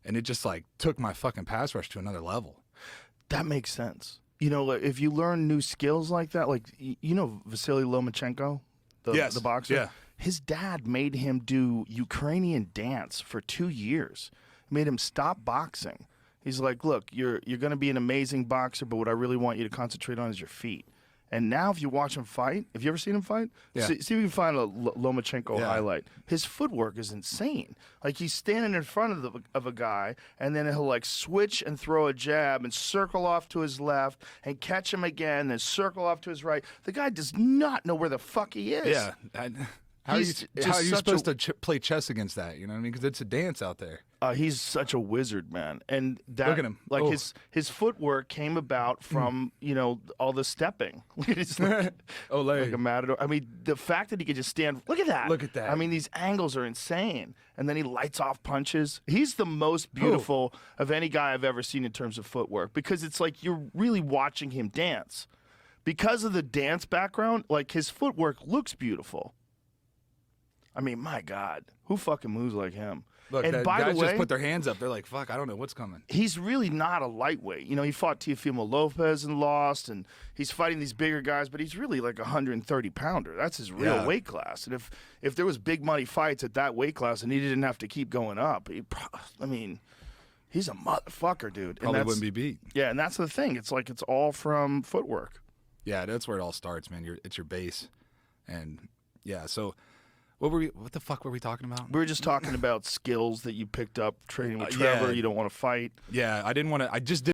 and it just like took my fucking pass rush to another level. That makes sense. You know, if you learn new skills like that, like you know Vasily Lomachenko, the boxer. Yeah. His dad made him do Ukrainian dance for 2 years. Made him stop boxing. He's like, look, you're going to be an amazing boxer, but what I really want you to concentrate on is your feet. And now if you watch him fight, have you ever seen him fight? Yeah. See if you can find a Lomachenko highlight. His footwork is insane. Like he's standing in front of a guy, and then he'll like switch and throw a jab and circle off to his left and catch him again and circle off to his right. The guy does not know where the fuck he is. Yeah. How are you supposed to play chess against that? You know what I mean? Because it's a dance out there. He's such a wizard, man. And that, look at him. Like his footwork came about from all the stepping. It's like a matador. I mean, the fact that he could just stand. Look at that. Look at that. I mean, these angles are insane. And then he lights off punches. He's the most beautiful of any guy I've ever seen in terms of footwork, because it's like you're really watching him dance. Because of the dance background, like his footwork looks beautiful. I mean, my God, who fucking moves like him? Look, and by guys the way, just put their hands up. They're like, fuck, I don't know what's coming. He's really not a lightweight. You know, he fought Teofimo Lopez and lost, and he's fighting these bigger guys, but he's really like a 130-pounder. That's his real weight class. And if there was big money fights at that weight class and he didn't have to keep going up, he's a motherfucker, dude. Probably wouldn't be beat. Yeah, and that's the thing. It's like it's all from footwork. Yeah, that's where it all starts, man. It's your base. And, yeah, so... What the fuck were we talking about? We were just talking about skills that you picked up training with Trevor. You don't want to fight. Yeah, I didn't want to. I just didn't.